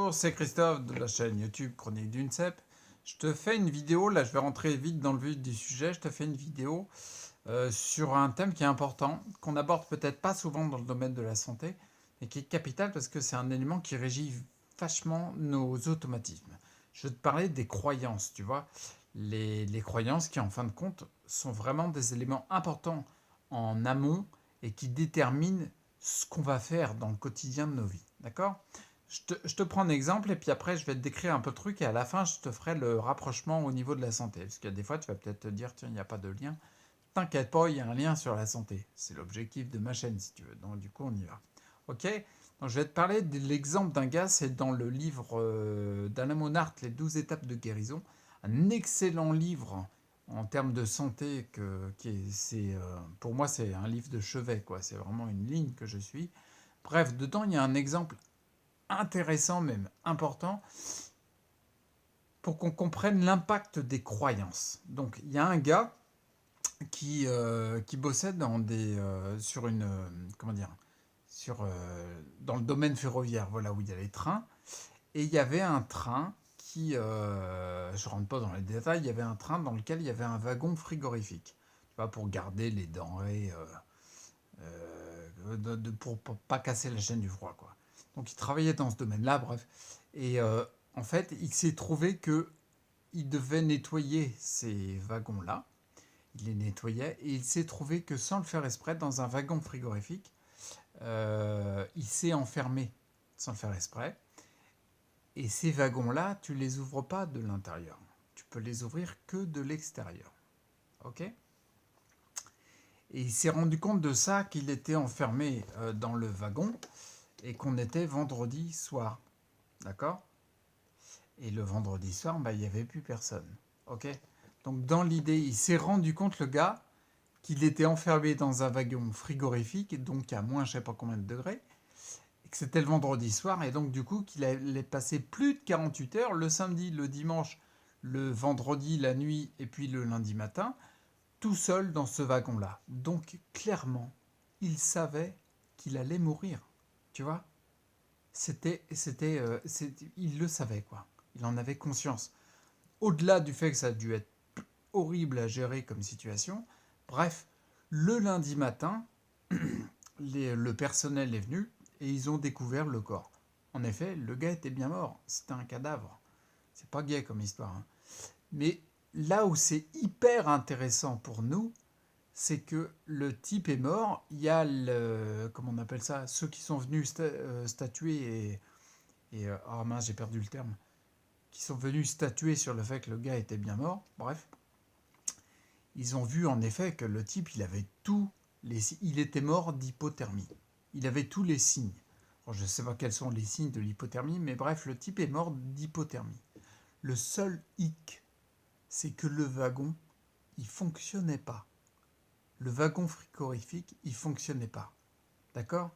Bonjour, c'est Christophe de la chaîne YouTube Chronique d'une Cep. Je te fais une vidéo, là je vais rentrer vite dans le vif du sujet, je te fais une vidéo sur un thème qui est important, qu'on aborde peut-être pas souvent dans le domaine de la santé, mais qui est capital parce que c'est un élément qui régit vachement nos automatismes. Je vais te parler des croyances, tu vois. Les croyances qui en fin de compte sont vraiment des éléments importants en amont et qui déterminent ce qu'on va faire dans le quotidien de nos vies. D'accord? Je te prends un exemple et puis après je vais te décrire un peu le truc et à la fin je te ferai le rapprochement au niveau de la santé. Parce qu'il y a des fois tu vas peut-être te dire tiens il n'y a pas de lien. T'inquiète pas, il y a un lien sur la santé. C'est l'objectif de ma chaîne si tu veux. Donc du coup on y va. Ok. Donc je vais te parler de l'exemple d'un gars, c'est dans le livre d'Alain Monart, Les 12 étapes de guérison. Un excellent livre en termes de santé pour moi c'est un livre de chevet quoi. C'est vraiment une ligne que je suis. Bref, dedans il y a un exemple intéressant, même important, pour qu'on comprenne l'impact des croyances. Donc, il y a un gars qui bossait sur une. Comment dire dans le domaine ferroviaire, voilà, où il y a les trains. Et il y avait un train je ne rentre pas dans les détails, il y avait un train dans lequel il y avait un wagon frigorifique. Tu vois, pour garder les denrées. Pour pas casser la chaîne du froid, quoi. Donc il travaillait dans ce domaine-là, bref. Et en fait, il s'est trouvé que il devait nettoyer ces wagons-là. Il les nettoyait et il s'est trouvé que sans le faire exprès, dans un wagon frigorifique, il s'est enfermé sans le faire exprès. Et ces wagons-là, tu les ouvres pas de l'intérieur. Tu peux les ouvrir que de l'extérieur. Ok? Et il s'est rendu compte de ça, qu'il était enfermé dans le wagon et qu'on était vendredi soir. D'accord? Et le vendredi soir, bah, il n'y avait plus personne. Ok? Donc dans l'idée, il s'est rendu compte, le gars, qu'il était enfermé dans un wagon frigorifique, donc à moins je sais pas combien de degrés, et que c'était le vendredi soir, et donc du coup qu'il allait passer plus de 48 heures, le samedi, le dimanche, le vendredi, la nuit, et puis le lundi matin, tout seul dans ce wagon-là. Donc clairement, il savait qu'il allait mourir. Tu vois? Il le savait, quoi. Il en avait conscience. Au-delà du fait que ça a dû être horrible à gérer comme situation, bref, le lundi matin, le personnel est venu et ils ont découvert le corps. En effet, le gars était bien mort. C'était un cadavre. C'est pas gai comme histoire, hein. Mais là où c'est hyper intéressant pour nous, c'est que le type est mort. Il y a comment on appelle ça, ceux qui sont venus statuer oh mince, j'ai perdu le terme, qui sont venus statuer sur le fait que le gars était bien mort. Bref, ils ont vu en effet que le type, il était mort d'hypothermie. Il avait tous les signes. Alors, je ne sais pas quels sont les signes de l'hypothermie, mais bref, le type est mort d'hypothermie. Le seul hic, c'est que le wagon, il fonctionnait pas. Le wagon frigorifique, il fonctionnait pas. D'accord?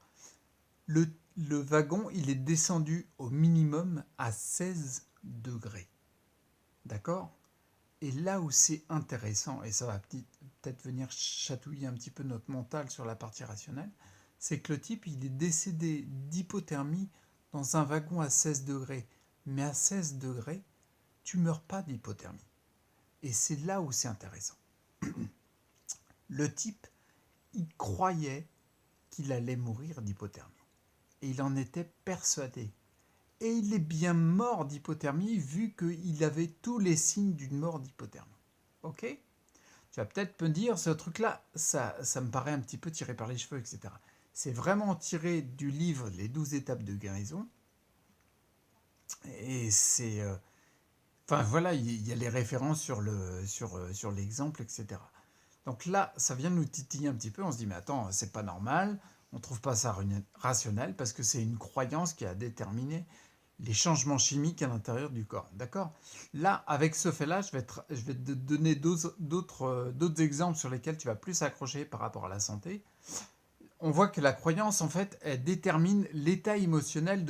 le, le wagon, il est descendu au minimum à 16 degrés. D'accord? Et là où c'est intéressant, et ça va peut-être venir chatouiller un petit peu notre mental sur la partie rationnelle, c'est que le type, il est décédé d'hypothermie dans un wagon à 16 degrés. Mais à 16 degrés, tu meurs pas d'hypothermie. Et c'est là où c'est intéressant. Le type, il croyait qu'il allait mourir d'hypothermie. Et il en était persuadé. Et il est bien mort d'hypothermie vu qu'il avait tous les signes d'une mort d'hypothermie. Ok? Tu vas peut-être me dire, ce truc-là, ça me paraît un petit peu tiré par les cheveux, etc. C'est vraiment tiré du livre Les 12 étapes de guérison. Et c'est... enfin voilà, il y a les références sur l'exemple, etc. Donc là, ça vient nous titiller un petit peu. On se dit, mais attends, c'est pas normal. On ne trouve pas ça rationnel parce que c'est une croyance qui a déterminé les changements chimiques à l'intérieur du corps. D'accord? Là, avec ce fait-là, je vais te donner d'autres exemples sur lesquels tu vas plus accrocher par rapport à la santé. On voit que la croyance, en fait, elle détermine l'état émotionnel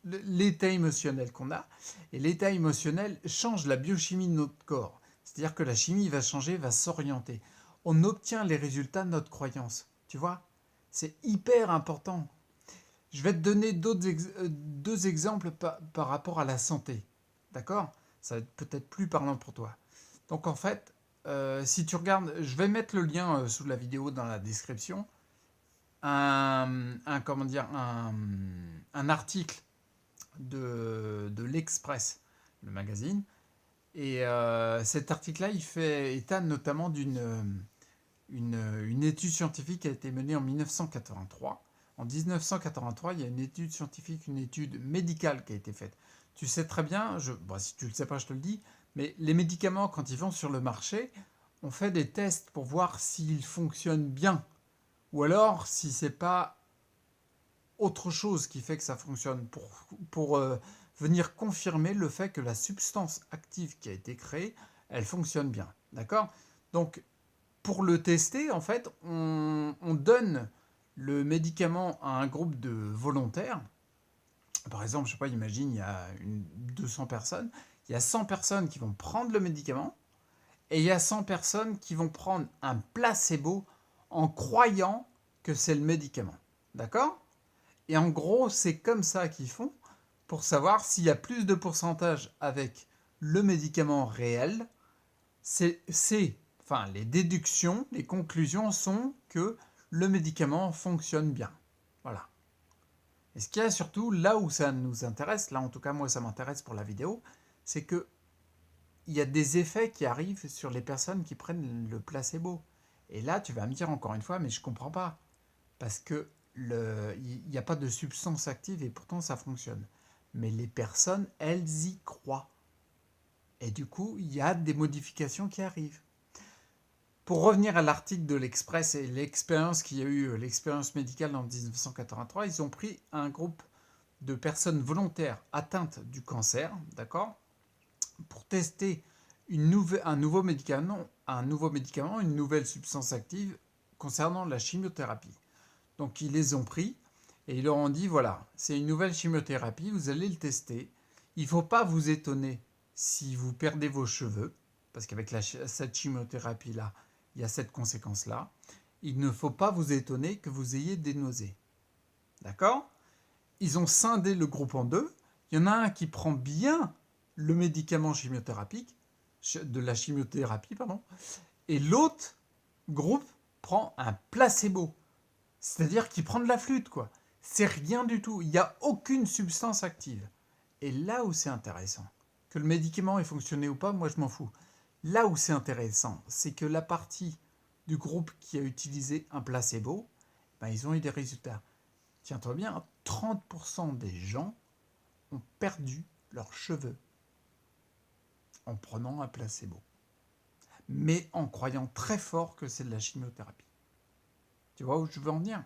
l'état émotionnel qu'on a. Et l'état émotionnel change la biochimie de notre corps. C'est-à-dire que la chimie va changer, va s'orienter. On obtient les résultats de notre croyance. Tu vois? C'est hyper important. Je vais te donner deux exemples par rapport à la santé. D'accord? Ça va être peut-être plus parlant pour toi. Donc en fait, si tu regardes, je vais mettre le lien sous la vidéo dans la description, comment dire, un article de l'Express, le magazine. Et cet article-là, il fait état notamment une étude scientifique qui a été menée en 1983. En 1983, il y a une étude scientifique, une étude médicale qui a été faite. Tu sais très bien, bon, si tu ne le sais pas, je te le dis, mais les médicaments, quand ils vont sur le marché, on fait des tests pour voir s'ils fonctionnent bien. Ou alors si c'est pas autre chose qui fait que ça fonctionne pour venir confirmer le fait que la substance active qui a été créée, elle fonctionne bien. D'accord? Donc, pour le tester, en fait, on donne le médicament à un groupe de volontaires. Par exemple, je sais pas, imagine, il y a 200 personnes. Il y a 100 personnes qui vont prendre le médicament et il y a 100 personnes qui vont prendre un placebo en croyant que c'est le médicament. D'accord? Et en gros, c'est comme ça qu'ils font pour savoir s'il y a plus de pourcentage avec le médicament réel. Enfin, les déductions, les conclusions sont que le médicament fonctionne bien. Voilà. Et ce qu'il y a surtout, là où ça nous intéresse, là en tout cas moi ça m'intéresse pour la vidéo, c'est que il y a des effets qui arrivent sur les personnes qui prennent le placebo. Et là, tu vas me dire encore une fois, mais je comprends pas. Parce que il n'y a pas de substance active et pourtant ça fonctionne. Mais les personnes, elles y croient. Et du coup, il y a des modifications qui arrivent. Pour revenir à l'article de l'Express et l'expérience qu'il y a eu, l'expérience médicale en 1983, ils ont pris un groupe de personnes volontaires atteintes du cancer, d'accord, pour tester un nouveau médicament, une nouvelle substance active concernant la chimiothérapie. Donc ils les ont pris et ils leur ont dit voilà, c'est une nouvelle chimiothérapie, vous allez le tester. Il ne faut pas vous étonner si vous perdez vos cheveux, parce qu'avec cette chimiothérapie-là, il y a cette conséquence-là. Il ne faut pas vous étonner que vous ayez des nausées. D'accord? Ils ont scindé le groupe en deux. Il y en a un qui prend bien le médicament chimiothérapique, de la chimiothérapie, pardon, et l'autre groupe prend un placebo. C'est-à-dire qu'il prend de la flûte, quoi. C'est rien du tout. Il n'y a aucune substance active. Et là où c'est intéressant, que le médicament ait fonctionné ou pas, moi je m'en fous. Là où c'est intéressant, c'est que la partie du groupe qui a utilisé un placebo, ben, ils ont eu des résultats. Tiens-toi bien, 30% des gens ont perdu leurs cheveux en prenant un placebo. Mais en croyant très fort que c'est de la chimiothérapie. Tu vois où je veux en venir?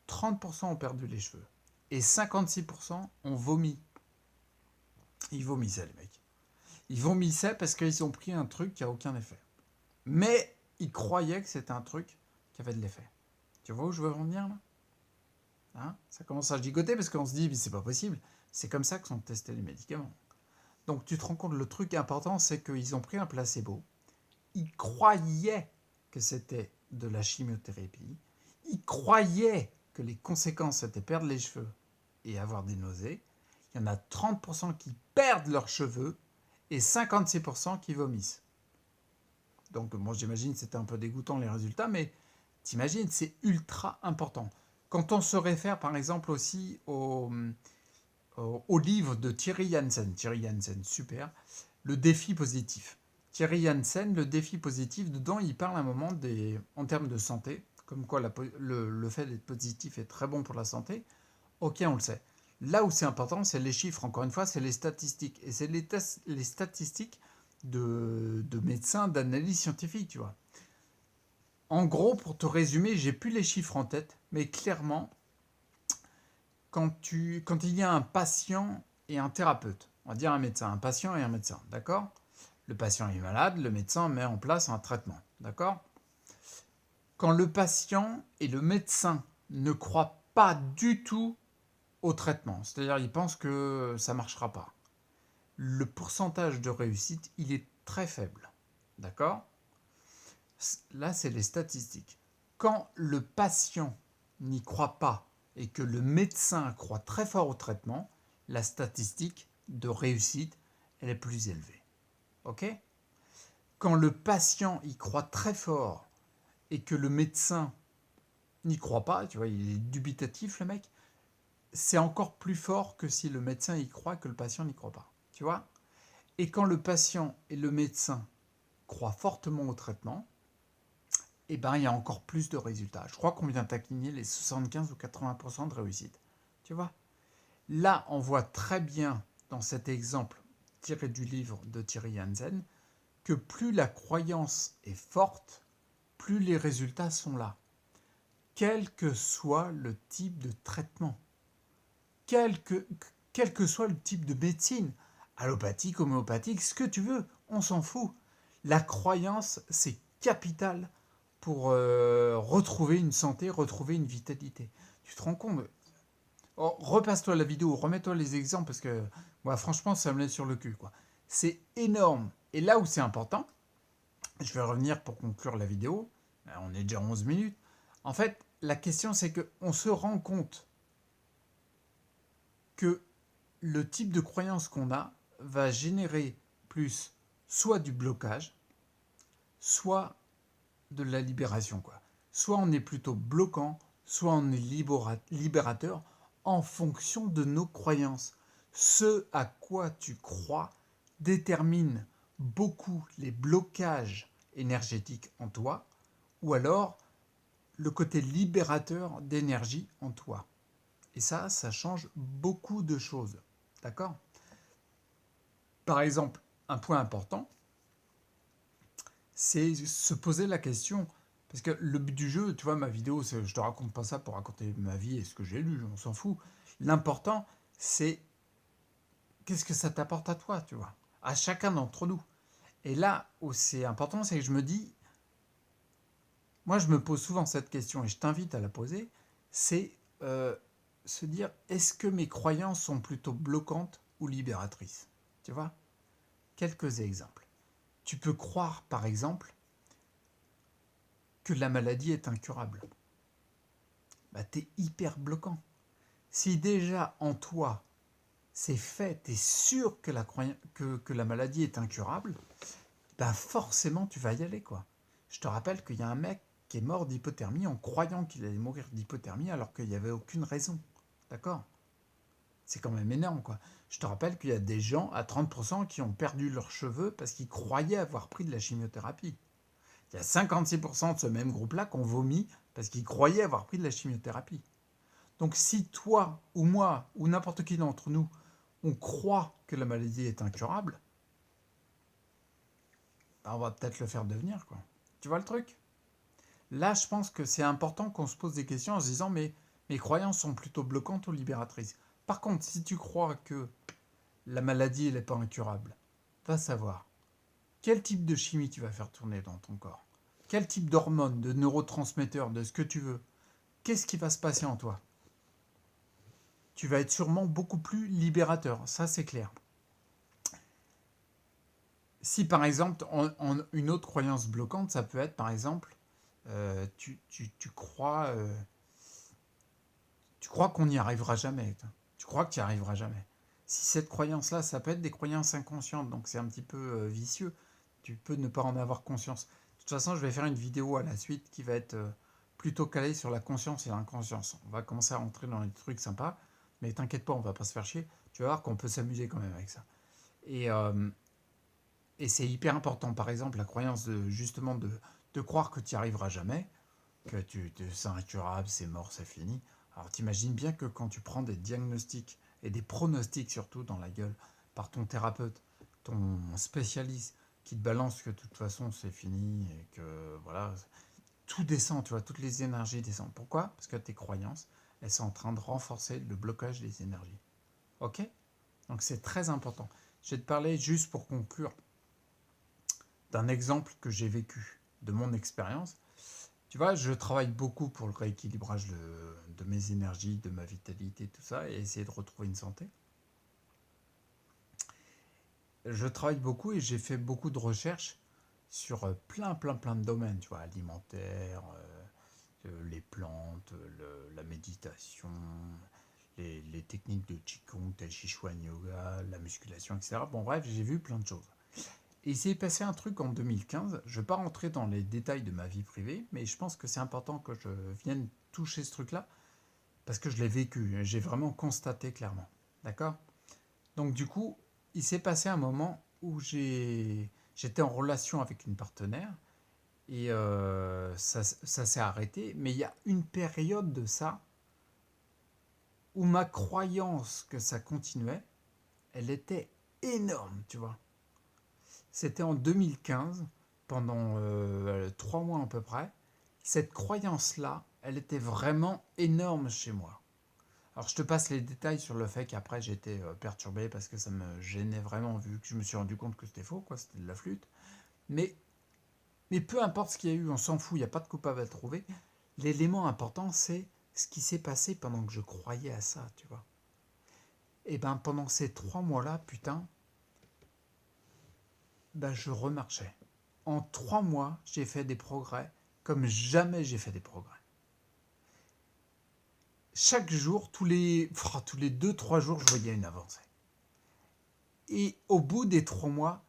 30% ont perdu les cheveux. Et 56% ont vomi. Ils vomissaient, les mecs. Ils vomissaient parce qu'ils ont pris un truc qui n'a aucun effet. Mais ils croyaient que c'était un truc qui avait de l'effet. Tu vois où je veux en venir, là? Hein? Ça commence à gigoter parce qu'on se dit, mais c'est pas possible. C'est comme ça que sont testés les médicaments. Donc tu te rends compte, le truc important, c'est qu'ils ont pris un placebo. Ils croyaient que c'était de la chimiothérapie. Ils croyaient que les conséquences c'était perdre les cheveux et avoir des nausées. Il y en a 30% qui perdent leurs cheveux et 56% qui vomissent. Donc moi j'imagine que c'était un peu dégoûtant les résultats, mais t'imagines, c'est ultra important. Quand on se réfère par exemple aussi au livre de Thierry Janssen, super, Le défi positif. Thierry Janssen, Le défi positif, dedans il parle un moment en termes de santé, comme quoi le fait d'être positif est très bon pour la santé. Ok, on le sait. Là où c'est important, c'est les chiffres, encore une fois, c'est les statistiques. Et c'est les statistiques de médecins, d'analyse scientifique, tu vois. En gros, pour te résumer, j'ai plus les chiffres en tête, mais clairement, quand il y a un patient et un thérapeute, on va dire un médecin, un patient et un médecin, d'accord? Le patient est malade, le médecin met en place un traitement, d'accord? Quand le patient et le médecin ne croient pas du tout au traitement, c'est-à-dire ils pensent que ça ne marchera pas, le pourcentage de réussite, il est très faible, d'accord? Là, c'est les statistiques. Quand le patient n'y croit pas et que le médecin croit très fort au traitement, la statistique de réussite, elle est plus élevée. Ok? Quand le patient y croit très fort et que le médecin n'y croit pas, tu vois, il est dubitatif le mec, c'est encore plus fort que si le médecin y croit que le patient n'y croit pas. Tu vois? Et quand le patient et le médecin croient fortement au traitement, eh ben, il y a encore plus de résultats. Je crois qu'on vient taquiner les 75 ou 80% de réussite. Tu vois? Là, on voit très bien dans cet exemple tiré du livre de Thierry Hansen que plus la croyance est forte, plus les résultats sont là. Quel que soit le type de traitement, quel que soit le type de médecine, allopathique, homéopathique, ce que tu veux, on s'en fout. La croyance, c'est capital pour retrouver une santé, retrouver une vitalité. Tu te rends compte? Oh, repasse-toi la vidéo, remets-toi les exemples parce que moi, franchement, ça me laisse sur le cul, quoi. C'est énorme. Et là où c'est important, je vais revenir pour conclure la vidéo. On est déjà 11 minutes. En fait, la question, c'est qu'on se rend compte que le type de croyance qu'on a va générer plus soit du blocage, soit de la libération, quoi. Soit on est plutôt bloquant, soit on est libérateur en fonction de nos croyances. Ce à quoi tu crois détermine beaucoup les blocages énergétiques en toi, ou alors le côté libérateur d'énergie en toi. Et ça change beaucoup de choses. D'accord? Par exemple, un point important, c'est se poser la question. Parce que le but du jeu, tu vois, ma vidéo, je te raconte pas ça pour raconter ma vie et ce que j'ai lu, on s'en fout. L'important, c'est qu'est-ce que ça t'apporte à toi, tu vois, à chacun d'entre nous. Et là où c'est important, c'est que je me dis, moi je me pose souvent cette question et je t'invite à la poser, c'est se dire, est-ce que mes croyances sont plutôt bloquantes ou libératrices? Tu vois? Quelques exemples. Tu peux croire, par exemple, que la maladie est incurable. Bah, t'es hyper bloquant. Si déjà en toi, c'est fait, t'es sûr que la maladie est incurable, bah forcément tu vas y aller, quoi. Je te rappelle qu'il y a un mec qui est mort d'hypothermie en croyant qu'il allait mourir d'hypothermie alors qu'il n'y avait aucune raison. D'accord? C'est quand même énorme, quoi. Je te rappelle qu'il y a des gens à 30% qui ont perdu leurs cheveux parce qu'ils croyaient avoir pris de la chimiothérapie. Il y a 56% de ce même groupe-là qui ont vomi parce qu'ils croyaient avoir pris de la chimiothérapie. Donc si toi ou moi ou n'importe qui d'entre nous, on croit que la maladie est incurable, ben on va peut-être le faire devenir, quoi. Tu vois le truc? Là, je pense que c'est important qu'on se pose des questions en se disant mais mes croyances sont plutôt bloquantes ou libératrices. Par contre, si tu crois que la maladie n'est pas incurable, va savoir quel type de chimie tu vas faire tourner dans ton corps. Quel type d'hormones, de neurotransmetteurs, de ce que tu veux. Qu'est-ce qui va se passer en toi? Tu vas être sûrement beaucoup plus libérateur, ça c'est clair. Si par exemple, une autre croyance bloquante, ça peut être par exemple, tu crois qu'on n'y arrivera jamais. Tu crois que tu n'y arriveras jamais. Si cette croyance-là, ça peut être des croyances inconscientes, donc c'est un petit peu vicieux. Tu peux ne pas en avoir conscience. De toute façon, je vais faire une vidéo à la suite qui va être plutôt calée sur la conscience et l'inconscience. On va commencer à rentrer dans les trucs sympas, mais t'inquiète pas, on va pas se faire chier. Tu vas voir qu'on peut s'amuser quand même avec ça. Et, euh, et c'est hyper important. Par exemple, la croyance justement de croire que tu n'y arriveras jamais, que c'est incurable, c'est mort, c'est fini. Alors t'imagines bien que quand tu prends des diagnostics et des pronostics surtout dans la gueule par ton thérapeute, ton spécialiste, qui te balance que de toute façon c'est fini et que voilà, tout descend, tu vois, toutes les énergies descendent. Pourquoi? Parce que tes croyances, elles sont en train de renforcer le blocage des énergies. Ok? Donc c'est très important. Je vais te parler juste pour conclure d'un exemple que j'ai vécu, de mon expérience. Tu vois, je travaille beaucoup pour le rééquilibrage de mes énergies, de ma vitalité, tout ça, et essayer de retrouver une santé. Je travaille beaucoup et j'ai fait beaucoup de recherches sur plein de domaines, tu vois, alimentaire, les plantes, la méditation, les techniques de Qigong, Tai Chi Chuan Yoga, la musculation, etc. Bon bref, j'ai vu plein de choses. Et il s'est passé un truc en 2015, je ne vais pas rentrer dans les détails de ma vie privée, mais je pense que c'est important que je vienne toucher ce truc-là, parce que je l'ai vécu, j'ai vraiment constaté clairement. D'accord? Donc du coup, il s'est passé un moment où j'étais en relation avec une partenaire, et ça s'est arrêté, mais il y a une période de ça où ma croyance que ça continuait, elle était énorme, tu vois. C'était en 2015, pendant 3 mois à peu près. Cette croyance-là, elle était vraiment énorme chez moi. Alors je te passe les détails sur le fait qu'après j'étais perturbé parce que ça me gênait vraiment vu que je me suis rendu compte que c'était faux, quoi, c'était de la flûte. Mais, mais peu importe ce qu'il y a eu, on s'en fout, il n'y a pas de coupable à trouver. L'élément important, c'est ce qui s'est passé pendant que je croyais à ça, tu vois. Et ben pendant ces 3 mois-là, putain, ben, je remarchais. En 3 mois, j'ai fait des progrès comme jamais j'ai fait des progrès. Chaque jour, tous les 2-3 jours, je voyais une avancée. Et au bout des 3 mois,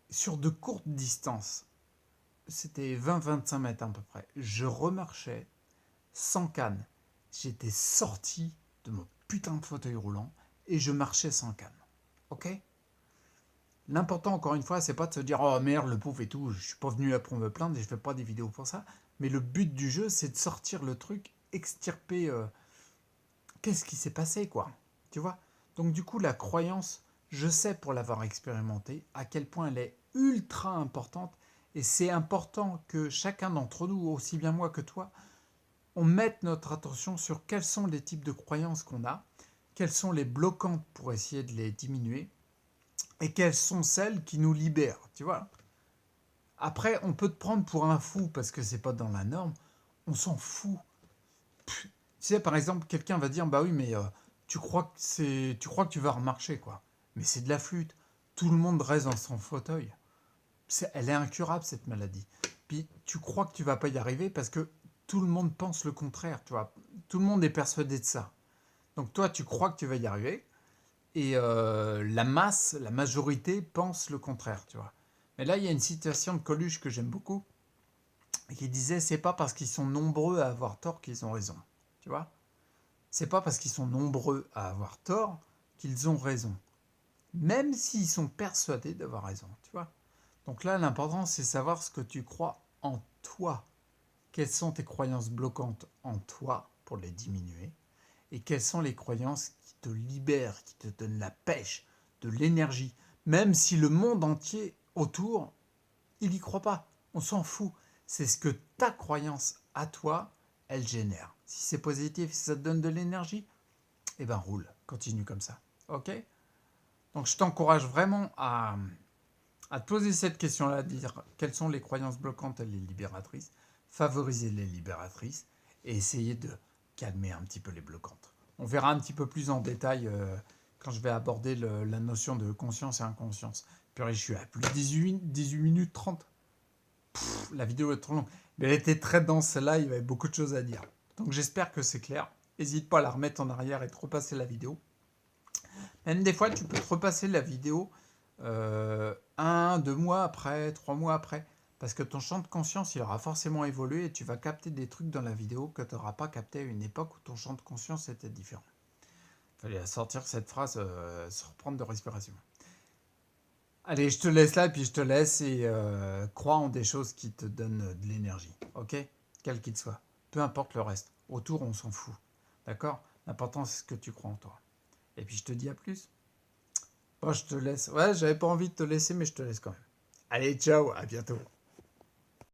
sur de courtes distances, c'était 20-25 mètres à peu près, je remarchais sans canne. J'étais sorti de mon putain de fauteuil roulant et je marchais sans canne. Ok ? L'important, encore une fois, c'est pas de se dire oh merde, le pauvre et tout, je suis pas venu là pour me plaindre et je fais pas des vidéos pour ça. Mais le but du jeu, c'est de sortir le truc, extirper qu'est-ce qui s'est passé, quoi. Tu vois? Donc, du coup, la croyance, je sais pour l'avoir expérimenté, à quel point elle est ultra importante. Et c'est important que chacun d'entre nous, aussi bien moi que toi, on mette notre attention sur quels sont les types de croyances qu'on a, quelles sont les bloquantes pour essayer de les diminuer, et quelles sont celles qui nous libèrent, tu vois. Après, on peut te prendre pour un fou parce que c'est pas dans la norme, on s'en fout. Tu sais, par exemple, quelqu'un va dire, bah oui, mais tu crois que tu vas remarcher, quoi. Mais c'est de la flûte. Tout le monde reste dans son fauteuil. Elle est incurable, cette maladie. Puis tu crois que tu vas pas y arriver parce que tout le monde pense le contraire, tu vois. Tout le monde est persuadé de ça. Donc toi, tu crois que tu vas y arriver, et la masse, la majorité pense le contraire, tu vois. Mais là, il y a une citation de Coluche que j'aime beaucoup, qui disait c'est pas parce qu'ils sont nombreux à avoir tort qu'ils ont raison, tu vois. C'est pas parce qu'ils sont nombreux à avoir tort qu'ils ont raison, même s'ils sont persuadés d'avoir raison, tu vois. Donc là, l'important, c'est savoir ce que tu crois en toi. Quelles sont tes croyances bloquantes en toi pour les diminuer, et quelles sont les croyances qui te libèrent, qui te donnent la pêche, de l'énergie, même si le monde entier autour, il n'y croit pas. On s'en fout. C'est ce que ta croyance à toi, elle génère. Si c'est positif, si ça te donne de l'énergie, eh ben roule, continue comme ça. Ok? Donc je t'encourage vraiment à te poser cette question-là, à dire quelles sont les croyances bloquantes et les libératrices, favoriser les libératrices et essayer de calmer un petit peu les bloquantes. On verra un petit peu plus en détail quand je vais aborder la notion de conscience et inconscience. Purée, je suis à plus de 18 minutes 30. La vidéo est trop longue. Mais elle était très dense, celle-là, il y avait beaucoup de choses à dire. Donc j'espère que c'est clair. N'hésite pas à la remettre en arrière et de repasser la vidéo. Même des fois, tu peux te repasser la vidéo 1, 2 mois après, 3 mois après. Parce que ton champ de conscience, il aura forcément évolué et tu vas capter des trucs dans la vidéo que tu n'auras pas capté à une époque où ton champ de conscience était différent. Il fallait sortir cette phrase, se reprendre de respiration. Allez, je te laisse là, puis je te laisse et crois en des choses qui te donnent de l'énergie. Ok? Quel qu'il soit. Peu importe le reste. Autour, on s'en fout. D'accord? L'important, c'est ce que tu crois en toi. Et puis je te dis à plus. Bon, je te laisse. Ouais, j'avais pas envie de te laisser, mais je te laisse quand même. Allez, ciao, à bientôt.